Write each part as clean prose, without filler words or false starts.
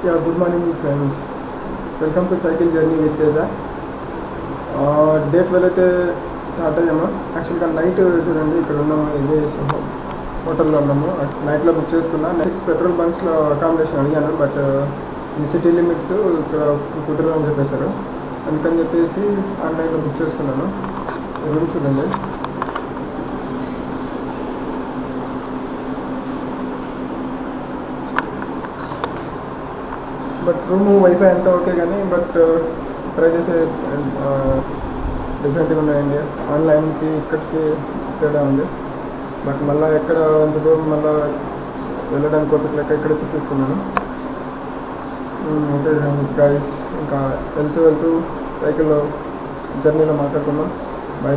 Yeah, good morning friends. Welcome to Cycle Journey with Teja. Day 12 అయితే start అయ్యాము. యాక్చువల్గా night చూడండి ఇక్కడ ఉన్నాము, ఇదే హోటల్లో ఉన్నాము. నైట్లో బుక్ చేసుకున్నా. 6 పెట్రోల్ బంక్స్లో అకామిడేషన్ అడిగాను, బట్ ఈ సిటీ లిమిట్స్ ఇక్కడ కుదరదు అని చెప్పేశారు. అందుకని చెప్పేసి ఆన్లైన్లో బుక్ చేసుకున్నాను. రూమ్ చూడండి. బట్ రూము వైఫై అంతా ఓకే కానీ బట్ ప్రైజెస్ డిఫరెంట్గా ఉన్నాయండి. ఆన్లైన్కి ఇక్కడికి తేడా ఉంది. బట్ మళ్ళీ ఎక్కడ అంత దూరం మళ్ళీ వెళ్ళడానికి ఓపిక లెక్క ఇక్కడే తీసేసుకున్నాను. ఓకే గైస్, ఇంకా వెళ్తూ సైకిల్లో జర్నీలో మాట్లాడుకున్నాం. బై.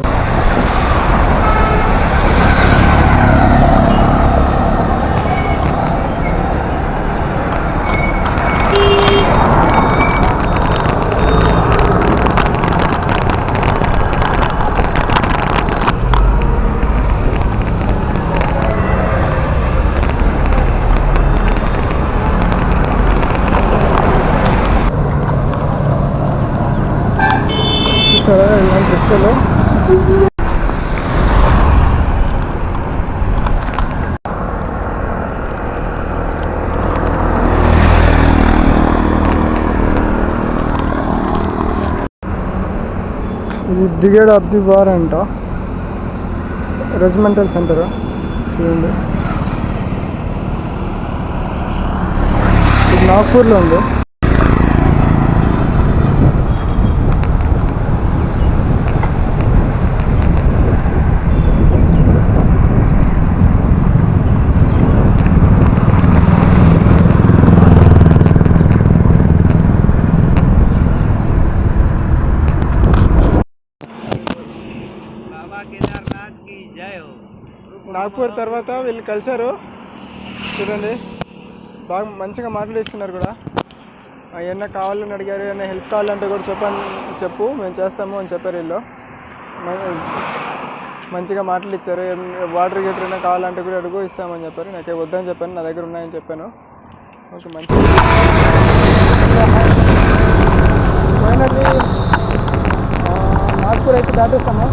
చూసారా ఇలాంటి రిక్షాలో ఇది బ్రిగేడ్ ఆఫ్ ది వార్ అంట, రెజిమెంటల్ సెంటర్. చూడండి, ఇది నాగ్పూర్లో ఉంది. నాగ్పూర్ తర్వాత వీళ్ళు కలిశారు. చూడండి, బాగా మంచిగా మాట్లాడిస్తున్నారు కూడా. ఏమన్నా కావాలని అడిగారు, ఏమన్నా హెల్ప్ కావాలంటే కూడా చెప్పు మేము చేస్తాము అని చెప్పారు. వీళ్ళు మంచిగా మాట్లాడిచ్చారు. వాటర్ గీటర్ ఏమైనా కావాలంటే కూడా అడుగు, ఇస్తామని చెప్పారు. నాకే వద్దని చెప్పాను, నా దగ్గర ఉన్నాయని చెప్పాను. ఓకే, మంచి. ఫైనల్లీ నాగ్పూర్ అయితే దాటేస్తాము.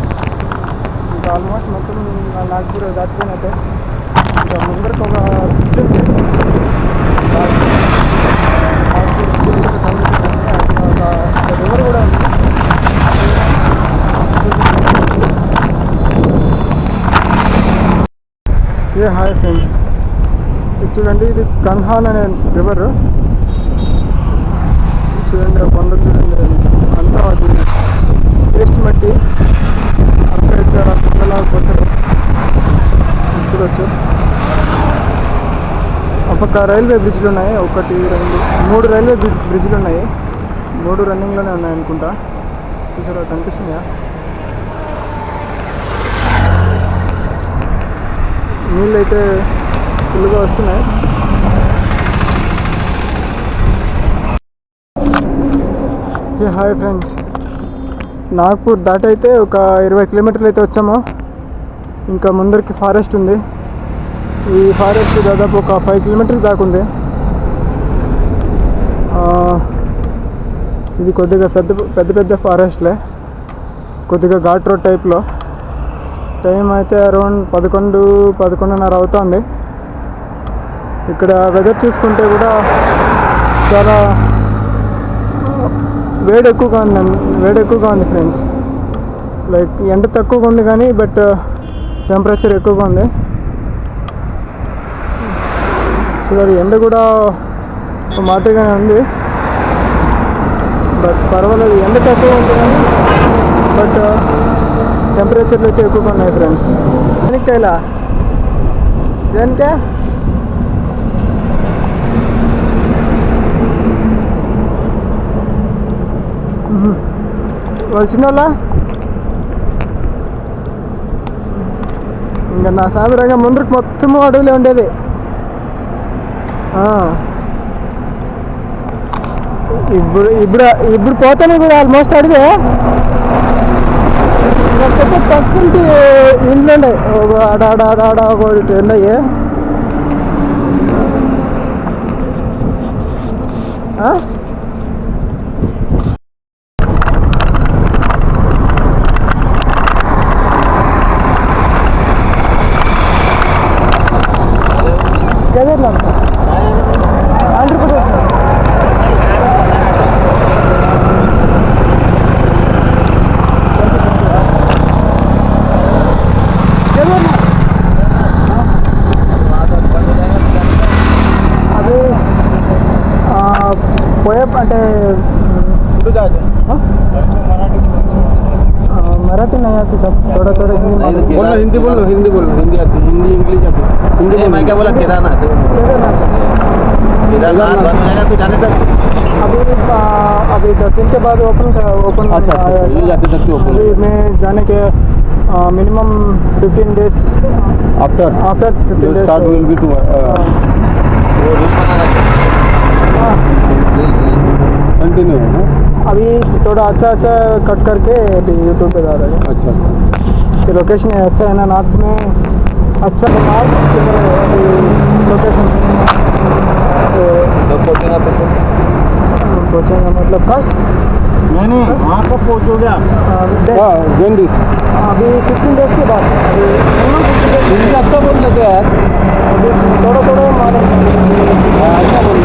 ఇంకా ఆల్మోస్ట్ మొత్తం నాగ్పూర్ దాటిపోయినట్టే. ఇంకా ముందరికి ఒక బ్రిడ్జ్ ఉంది, ఒక రివర్ కూడా ఉంది. హాయ్ ఫ్రెండ్స్, ఇది చూడండి, ఇది కన్హాన్ అనే రివర్. చూడండి ఆ కొండ చూడండి, అంతా అది వేస్ట్ మట్టి అక్కడ పోతారు. చూడొచ్చు, ఒక రైల్వే బ్రిడ్జ్లు ఉన్నాయి. 1, 2, 3 రైల్వే బ్రిడ్జ్లు ఉన్నాయి. 3 రన్నింగ్లోనే ఉన్నాయి అనుకుంటా. చూసారా, కనిపిస్తున్నాయా? నీళ్ళు అయితే ఫుల్గా వస్తున్నాయి. హాయ్ ఫ్రెండ్స్, నాగ్పూర్ దాటి అయితే ఒక 20 కిలోమీటర్లు అయితే వచ్చాము. ఇంకా ముందరికి ఫారెస్ట్ ఉంది. ఈ ఫారెస్ట్ దాదాపు ఒక 5 కిలోమీటర్స్ దాకా ఉంది. ఇది కొద్దిగా పెద్ద ఫారెస్ట్లే, కొద్దిగా ఘాట్ రోడ్ టైప్లో. టైం అయితే అరౌండ్ 11-11:30 అవుతుంది. ఇక్కడ వెదర్ చూసుకుంటే కూడా చాలా వేడి ఎక్కువగా ఉంది ఫ్రెండ్స్. లైక్ ఎండ తక్కువగా ఉంది కానీ బట్ టెంపరేచర్ ఎక్కువగా ఉంది. చూడాలి, ఎండ కూడా మాదిరిగానే ఉంది, బట్ పర్వాలేదు. ఎండ తక్కువ ఉంది కానీ బట్ టెంపరేచర్లు అయితే ఎక్కువగా ఉన్నాయి ఫ్రెండ్స్. దేనికైలా దేనికే వాళ్ళు చిన్నోళ్ళ ఇంకా నా సామిరంగా ముందరికి మొత్తము అడవులే ఉండేది. ఇప్పుడు పోతానే కూడా ఆల్మోస్ట్ అడిగే పక్కింటి ఇండ్లు ఉండే ఆడ ఒకటి ఉన్నాయి. కేదార్నాథ్ ఆంధ్రప్రదేశ్. అది పోయే అంటే मराठी नहीं आती सब, थोड़ा थोड़ा हिंदी बोलो. हिंदी बोलो, हिंदी बोलो, हिंदी आती, हिंदी इंग्लिश आती. हिंदी मैं क्या बोला? केदारनाथ. केदारनाथ बन जाएगा तो जाने तक अभी 10 दिन के बाद ओपन. अच्छा ये जाते तक ओपन. अभी मैं जाने के minimum 15 days after 15 days start will be to वो रूल बना रहा है कंटिन्यू है. अभी थोड़ा अच्छा कट करके अभी यूट्यूब पे डाल रहे हैं. अच्छा ये लोकेशन है अच्छा है ना, नॉर्थ में अच्छा नॉर्थ लोकेशन पहुँचेगा मतलब कस्ट नहीं वहाँ कब पहुँचोगे आप? अभी 15 days के बाद. अभी अच्छा बोल लेते हैं यार, अभी थोड़ा मालूम. अच्छा बोल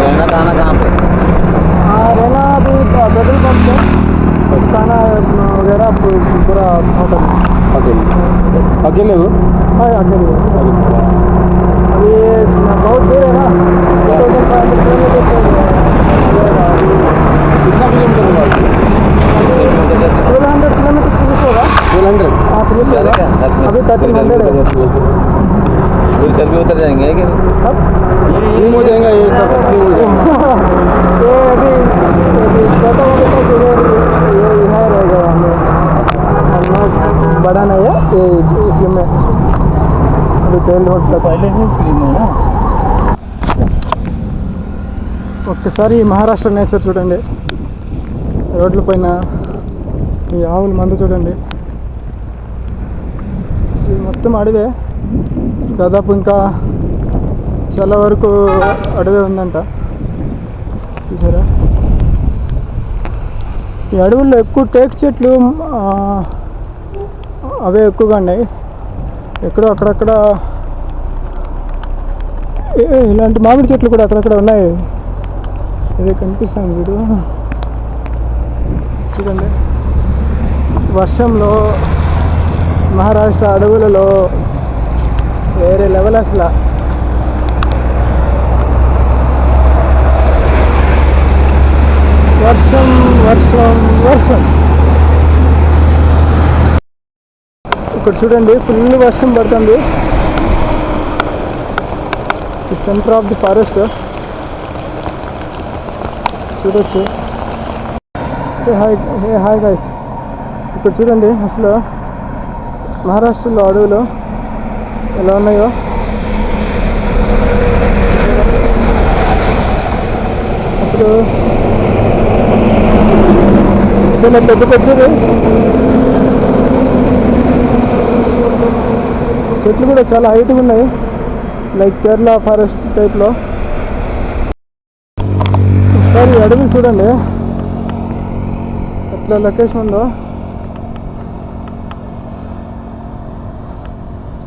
रहना खाना कहाँ पर? रहना अभी पेट्रोल पंप पे, खाना वगैरह पूरा होटल. अकेले हो? हाँ अकेले हो. अभी बहुत दूर है ना, 2500 किलोमीटर से. कितना किलोमीटर होगा? 1200 किलोमीटर फिनिश होगा. 1200 हाँ फिनिश होगा. अभी 1300 है. फिर भी उतर जाएंगे कि सब नहीं हो जाएगा ये सब नहीं हो जाएगा. ये अभी छोटा वाले का ये यहाँ रहेगा. हमें बड़ा नहीं है ये, इसलिए मैं अभी चाइल्ड हुड तक पहले से स्क्रीन है ना. ఒక్కసారి మహారాష్ట్ర నేచర్ చూడండి, రోడ్ల పైన ఈ ఆవుల మంద చూడండి. మొత్తం అడవే, దాదాపు ఇంకా చాలా వరకు అడవే ఉందంట. చూసారా ఈ అడవుల్లో ఎక్కువ టేకు చెట్లు అవే ఎక్కువగా ఉన్నాయి. ఎక్కడో అక్కడక్కడ ఇలాంటి మామిడి చెట్లు కూడా అక్కడక్కడ ఉన్నాయి. ఇదే కనిపిస్తుంది వీడు చూడండి. వర్షంలో మహారాష్ట్ర అడవులలో వేరే లెవెల్ అసలు. వర్షం వర్షం వర్షం. ఇక్కడ చూడండి ఫుల్ వర్షం పడుతుంది. సెంటర్ ఆఫ్ ది ఫారెస్ట్ చూడొచ్చు. హాయ్ గైస్, ఇక్కడ చూడండి అసలు మహారాష్ట్రలో అడవులు ఎలా ఉన్నాయో. అప్పుడు చాలా పెద్ద పెద్దది చెట్లు కూడా చాలా హైట్గా ఉన్నాయి, లైక్ కేరళ ఫారెస్ట్ టైప్లో. ఒకసారి అడవులు చూడండి ఎట్లా లొకేషన్ ఉందో.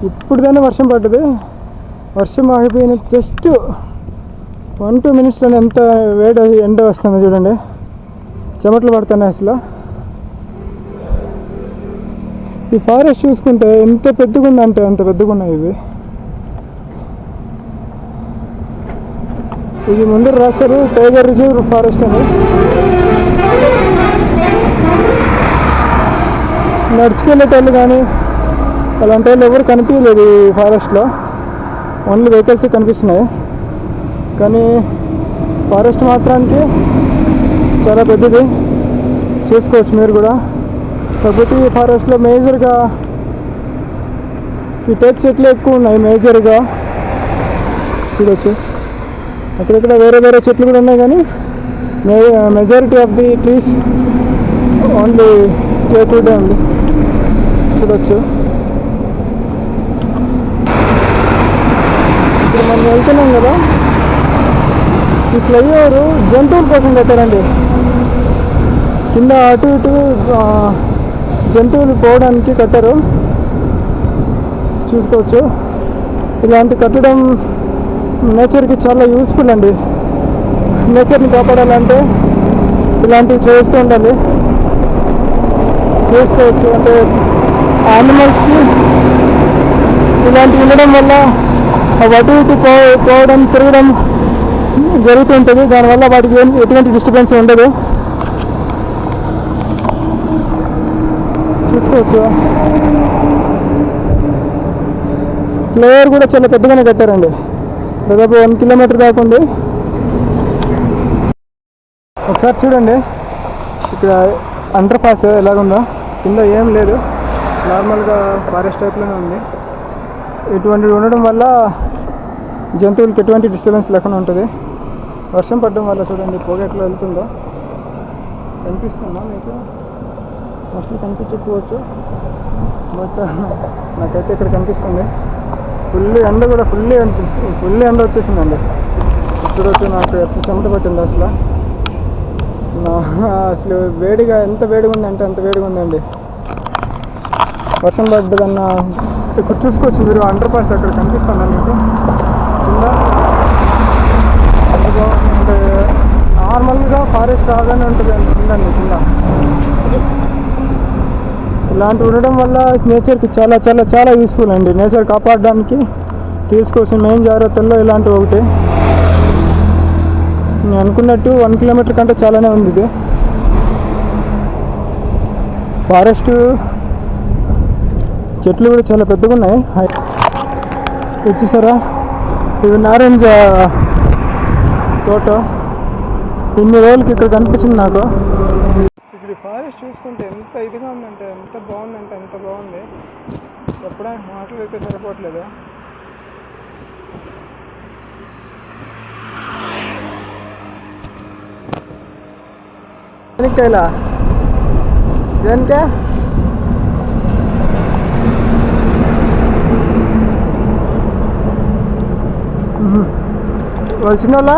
ఇప్పుడుగానే వర్షం పడ్డది. వర్షం ఆగిపోయిన జస్ట్ 1-2 minutesలోనే ఎంత వేడి ఎండ వస్తుందో చూడండి. చెమటలు పడుతున్నాయి అసలు. ఈ ఫారెస్ట్ చూసుకుంటే ఎంత పెద్దగా ఉందంటే అంత పెద్దగా ఉన్నాయి ఇవి. ఇది ముందర రాశారు టైగర్ రిజర్వ్ ఫారెస్ట్ అని. నడుచుకెళ్ళేటోళ్ళు కానీ అలాంటి వాళ్ళు ఎవరు కనిపించలేదు ఈ ఫారెస్ట్లో, ఓన్లీ వెహికల్స్ కనిపిస్తున్నాయి. కానీ ఫారెస్ట్ మాత్రానికి చాలా పెద్దది, చూసుకోవచ్చు మీరు కూడా. కాకపోతే ఈ ఫారెస్ట్లో మేజర్గా ఈ టేకు చెట్లు ఎక్కువ ఉన్నాయి. మేజర్గా చూడవచ్చు, అక్కడక్కడ వేరే వేరే చెట్లు కూడా ఉన్నాయి, కానీ majority of the trees only teak wood ఉంది. చూడవచ్చు. ఇప్పుడు మనం వెళ్తున్నాం కదా, ఈ ఫ్లైఓవర్ జంతువుల కోసం కట్టారండి. కింద అటు ఇటు జంతువులు పోవడానికి కట్టారు, చూసుకోవచ్చు. ఇలాంటి కట్టడం నేచర్కి చాలా యూస్ఫుల్ అండి. నేచర్ని కాపాడాలంటే ఇలాంటివి చేస్తూ ఉండాలి. చేసుకోవచ్చు అంటే యానిమల్స్కి ఇలాంటివి ఉండడం వల్ల అటు ఇటు పోవడం తిరగడం జరుగుతుంటుంది. దానివల్ల వాటికి ఎటువంటి డిస్టర్బెన్స్ ఉండదు, చూసుకోవచ్చు. ఫ్లైఓవర్ కూడా చాలా పెద్దగానే కట్టారండి, దాదాపు 1 కిలోమీటర్ దాకా ఉంది. ఒకసారి చూడండి ఇక్కడ అండర్ పాస్ ఎలాగుందో. కింద ఏం లేదు, నార్మల్గా ఫారెస్ట్ టైప్లోనే ఉంది. ఇటువంటివి ఉండడం వల్ల జంతువులకి ఎటువంటి డిస్టర్బెన్స్ లేకుండా ఉంటుంది. వర్షం పడడం వల్ల చూడండి పొగ ఎట్లా వెళ్తుందో కనిపిస్తుందా మీకు? మోస్ట్లీ కనిపించకపోవచ్చు, బట్ నాకైతే ఇక్కడ కనిపిస్తుంది. ఫుల్ ఎండ కూడా ఫుల్ ఎండ వచ్చేసిందండి. చూడవచ్చు నాకు ఎప్పుడు చెమట పట్టింది అసలు వేడిగా, ఎంత వేడిగా ఉందంటే అంత వేడిగా ఉందండి. వర్షం పడ్డదన్న ఇక్కడ చూసుకోవచ్చు మీరు, అండర్ పాస్ అక్కడ కనిపిస్తుందా మీకు కింద? అంటే నార్మల్గా ఫారెస్ట్ రాగానే ఉంటుందండి కింద. ఇలాంటివి ఉండడం వల్ల నేచర్కి చాలా చాలా చాలా యూస్ఫుల్ అండి. నేచర్ కాపాడడానికి తీసుకోవాల్సిన మెయిన్ జాగ్రత్తల్లో ఇలాంటివి ఒకటి. నేను అనుకున్నట్టు 1 కిలోమీటర్ కంటే చాలానే ఉంది ఇది. ఫారెస్ట్ చెట్లు కూడా చాలా పెద్దగా ఉన్నాయి. వచ్చేసారా, ఇవి నారింజ తోట. ఇన్ని రోజులకి ఇక్కడ కనిపించింది నాకు. ఇక్కడ ఫారెస్ట్ చూసుకుంటే ఎంత ఇదిగా ఉందంటే, ఎంత బాగుందంటే అంత బాగుంది. ఎప్పుడైనా మాటలు అయితే సరిపోవట్లేదు. దేనికైలా దేనికే వాళ్ళు చిన్నోళ్ళ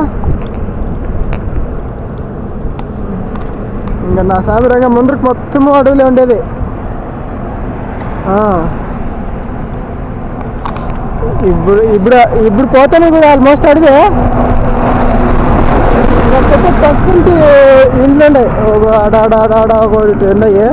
ఇంకా నా సామిరంగా ముందుకు మొత్తము అడవులే ఉండేది. ఇప్పుడు ఇప్పుడు ఇప్పుడు పోతానే కూడా ఆల్మోస్ట్ అడిగే పక్కింటి ఇండ్లు ఉన్నాయి, ఆడ ఒకటి ఉన్నాయి.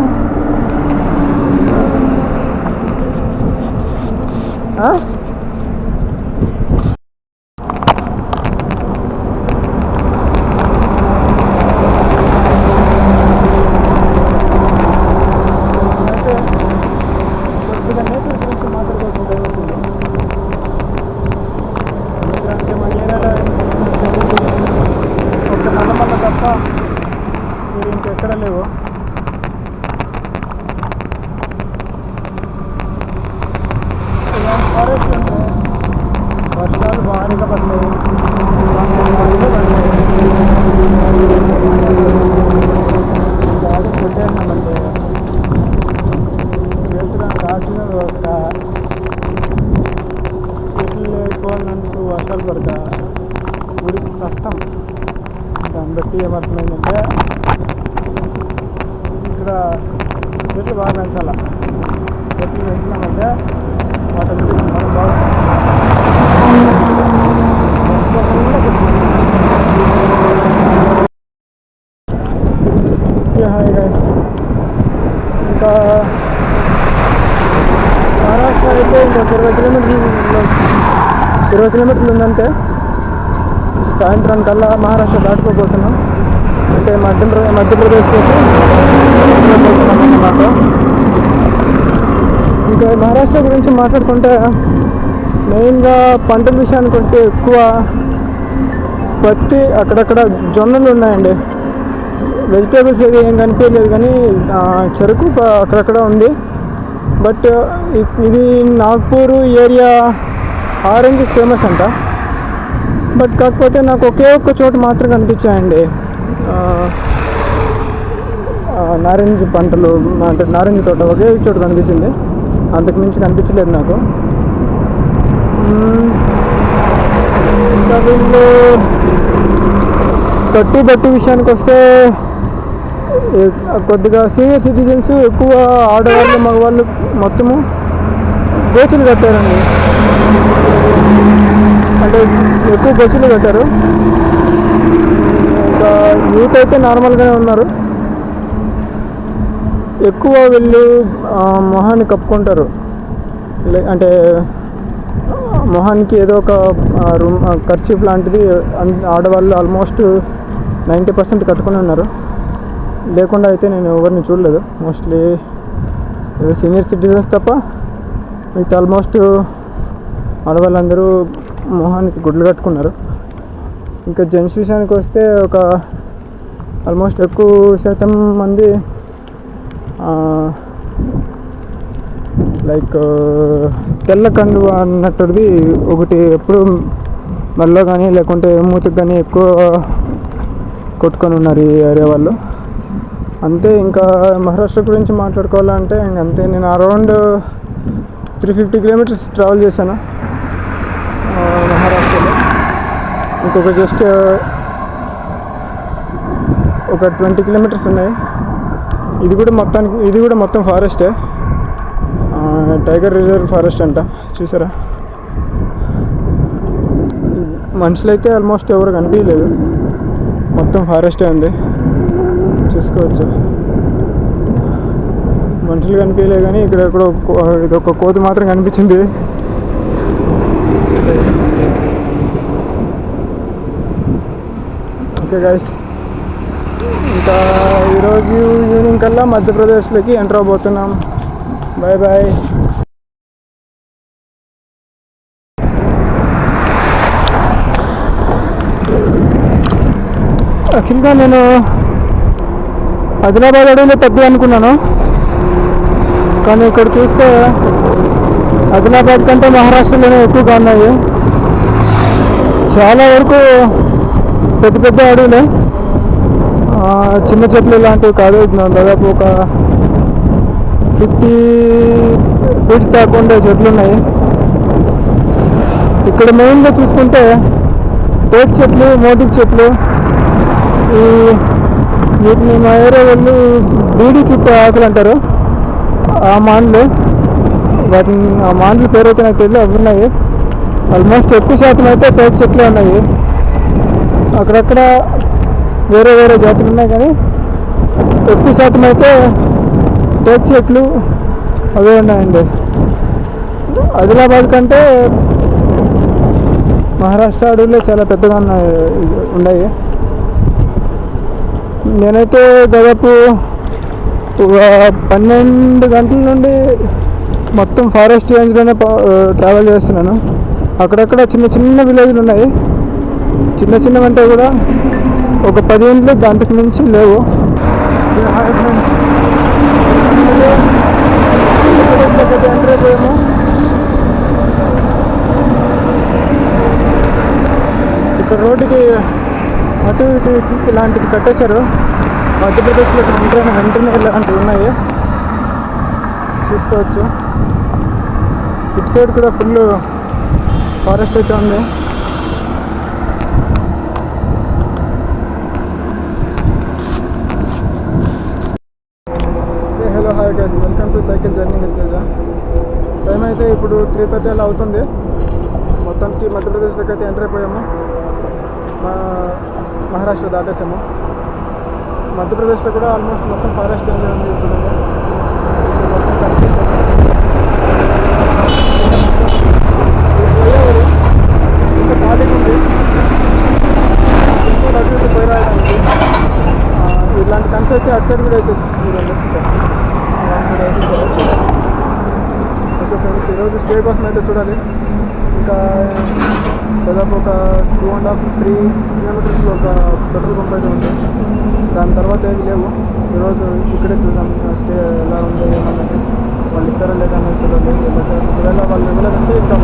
ఇంకెక్కడ లేవు. ఇలాంటి ఫారెస్ట్ అంటే వర్షాలు భారీగా పడతాయి, గాలి కొట్టేసినామంటే వేసడానికి కాల్చిన ఒక చెట్లు లేకపోయినందుకు వర్షాలు పడక ఊరికి సస్తం. దాన్ని బట్టి ఏమర్థమైందంటే ఇక్కడ చెట్లు బాగా పెంచాల. చెట్లు పెంచినామంటే ఆటోమేటిక్గా మనం బాగా హాయ్ గైస్. ఇంకా మహారాష్ట్ర అయితే ఇంకా 20 కిలోమీటర్లు ఉందంటే సాయంత్రం కల్లా మహారాష్ట్ర దాటుకోబోతున్నాం. అంటే మధ్యప్రదేశ్కి పోతున్నాం అన్నమాట. ఇంకా మహారాష్ట్ర గురించి మాట్లాడుకుంటే మెయిన్గా పంటల విషయానికి వస్తే ఎక్కువ పత్తి, అక్కడక్కడ జొన్నలు ఉన్నాయండి. వెజిటేబుల్స్ ఏది ఏం కనిపించలేదు, కానీ చెరుకు అక్కడక్కడ ఉంది. బట్ ఇది నాగ్పూర్ ఏరియా ఆరెంజ్ ఫేమస్ అంట. బట్ కాకపోతే నాకు ఒకే ఒక్క చోట మాత్రం కనిపించాయండి నారింజ పంటలు, అంటే నారింజ తోట ఒకే చోట కనిపించింది, అంతకుమించి కనిపించలేదు నాకు. ఇంకా వీళ్ళు బట్టి విషయానికి వస్తే కొద్దిగా సీనియర్ సిటిజన్స్ ఎక్కువ ఆడవాళ్ళు మగవాళ్ళు మొత్తము గోచులు కట్టారండి. అంటే ఎక్కువ గోచులు కట్టారు. ఇంకా యూత్ అయితే నార్మల్గానే ఉన్నారు. ఎక్కువ వీళ్ళు మొహాన్ని కప్పుకుంటారు. అంటే మొహానికి ఏదో ఒక కర్చీఫ్ లాంటిది ఆడవాళ్ళు ఆల్మోస్ట్ 90% కట్టుకుని ఉన్నారు. లేకుండా అయితే నేను ఎవరిని చూడలేదు. మోస్ట్లీ సీనియర్ సిటిజన్స్ తప్ప మిగతా ఆల్మోస్ట్ ఆడవాళ్ళందరూ మొహానికి గుడ్లు కట్టుకున్నారు. ఇంకా జెంట్స్ విషయానికి వస్తే ఒక ఆల్మోస్ట్ ఎక్కువ శాతం మంది లైక్ తెల్ల కండు అన్నట్టుది ఒకటి ఎప్పుడు మెడలో కానీ లేకుంటే మూతికి కానీ ఎక్కువ కొట్టుకొని ఉన్నారు ఈ ఏరియా వాళ్ళు. అంతే. ఇంకా మహారాష్ట్ర గురించి మాట్లాడుకోవాలంటే అంతే. నేను అరౌండ్ 350 కిలోమీటర్స్ ట్రావెల్ చేశాను మహారాష్ట్రలో. ఇంకొక జస్ట్ ఒక 20 కిలోమీటర్స్ ఉన్నాయి. ఇది కూడా మొత్తం ఫారెస్టే. టైగర్ రిజర్వ్ ఫారెస్ట్ అంట. చూసారా, మనుషులైతే ఆల్మోస్ట్ ఎవరు కనిపించలేదు. మొత్తం ఫారెస్టే ఉంది, చూసుకోవచ్చు. మనుషులు కనిపించలేదు కానీ ఇక్కడ ఎక్కడో ఇదొక కోతి మాత్రం కనిపించింది. ఓకే గైస్, ఇంకా ఈరోజు ఈవినింగ్ కల్లా మధ్యప్రదేశ్లోకి ఎంటర్ అవబోతున్నాం. Bye bye. యాక్చువల్గా నేను ఆదిలాబాద్ అడవిలో పెద్దది అనుకున్నాను, కానీ ఇక్కడ చూస్తే ఆదిలాబాద్ కంటే మహారాష్ట్రలోనే ఎక్కువగా ఉన్నాయి. చాలా వరకు పెద్ద అడవులే, చిన్న చెట్లు ఇలాంటివి కాదు. దాదాపు ఒక 50 ఫీట్స్ దాకా ఉండే చెట్లు ఉన్నాయి. ఇక్కడ మెయిన్గా చూసుకుంటే టేక్ చెట్లు, మోదుగు చెట్లు, వీటిని మా ఏరియా వాళ్ళు బీడీ చుట్టూ ఆకులు అంటారు. ఆ మాండ్లు ఆ మాండ్ల పేరు అయితే నాకు తెలియదు. అవి ఉన్నాయి. ఆల్మోస్ట్ ఎక్కువ శాతం అయితే టేక్ చెట్లే ఉన్నాయి. అక్కడక్కడ వేరే జాతులు ఉన్నాయి, కానీ ఎక్కువ శాతం అయితే టేక్ చెట్లు అవే ఉన్నాయండి. ఆదిలాబాద్ కంటే మహారాష్ట్ర అడవుల్లో చాలా పెద్దగా ఉన్నాయి. నేనైతే దాదాపు 12 గంటల నుండి మొత్తం ఫారెస్ట్ రేంజ్లోనే ట్రావెల్ చేస్తున్నాను. అక్కడక్కడ చిన్న విలేజ్లు ఉన్నాయి. చిన్నవంటే కూడా ఒక 10 ఇంట్లు దాంతకు మించి లేవు. హాయ్ ఫ్రెండ్స్, ఎంటర్ అయిపోయాము. ఇక్కడ రోడ్డుకి అటు ఇటు ఇలాంటివి కట్టేశారు. మధ్యప్రదేశ్లో వెంటనే ఇలాంటివి ఉన్నాయి, చూసుకోవచ్చు. ఇటు సైడ్ కూడా ఫుల్ ఫారెస్ట్ అయితే ఉంది. Hello hi guys, welcome to cycle journey with Teja. Time అయితే ఇప్పుడు 3:30 అలా అవుతుంది. మొత్తానికి మధ్యప్రదేశ్లోకి అయితే ఎంటర్ అయిపోయాము. మహారాష్ట్ర దాటేసాము. మధ్యప్రదేశ్లో కూడా ఆల్మోస్ట్ మొత్తం ఫారెస్ట్ ఏరియా ఉంది. చూడండి, మొత్తం కనిపిస్తుంది. ఇంకా ఖాళీగా ఉంది, ఇంకో అటు ఇటు పోయి రాయడానికి. ఇలాంటి కన్స్ అయితే అటు సైడ్ కూడా వేసేది. చూడండి, ఓకే ఫ్రెండ్స్, ఈరోజు స్టే కోసం అయితే చూడాలి. ఇంకా దాదాపు ఒక 2.5-3 కిలోమీటర్స్లో ఒక పెట్రోల్ పంప్ అయితే ఉంది. దాని తర్వాత ఏమి లేవు. ఈరోజు ఇక్కడే చూసాం స్టే ఎలా ఉంది ఏమన్నది. వాళ్ళు ఇస్తారా లేదా అనేది చూడాలి. ఒకవేళ వాళ్ళు ఇవ్వలేదంటే ఇంకా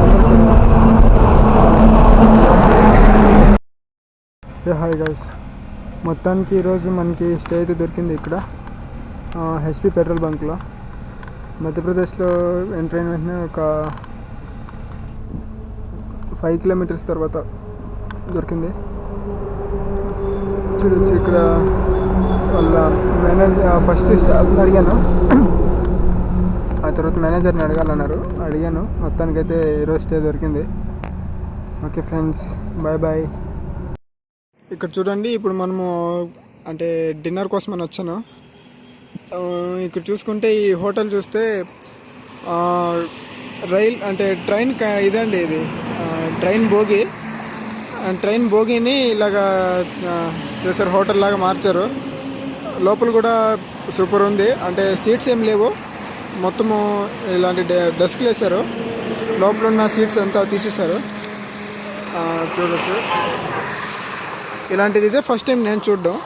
హాయ్ గైస్, మొత్తానికి ఈరోజు మనకి స్టే అయితే దొరికింది ఇక్కడ హెచ్పి పెట్రోల్ బంక్లో. మధ్యప్రదేశ్లో ఎంటర్ అయిన వెంటనే ఒక 5 కిలోమీటర్స్ తర్వాత దొరికింది. చూడొచ్చు ఇక్కడ వాళ్ళ మేనేజర్ ఫస్ట్ స్టాఫ్ని అడిగాను, ఆ తర్వాత మేనేజర్ని అడగాలన్నారు. అడిగాను, మొత్తానికైతే ఈరోజు స్టే దొరికింది. Okay friends, bye bye. ఇక్కడ చూడండి, ఇప్పుడు మనము అంటే డిన్నర్ కోసం అని వచ్చాను. ఇక్కడ చూసుకుంటే ఈ హోటల్ చూస్తే రైల్ అంటే ట్రైన్ ఇదండి, ఇది ట్రైన్ బోగీని ఇలాగా చేశారు, హోటల్ లాగా మార్చారు. లోపల కూడా సూపర్ ఉంది, అంటే సీట్స్ ఏం లేవు, మొత్తము ఇలాంటి డెస్క్లు వేశారు. లోపల ఉన్న సీట్స్ అంతా తీసేశారు. చూడొచ్చు, ఇలాంటిది ఇదే ఫస్ట్ టైం నేను చూడడం,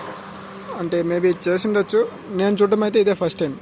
అంటే మేబీ చేసి ఉండొచ్చు, నేను చూడడం అయితే ఇదే ఫస్ట్ టైం.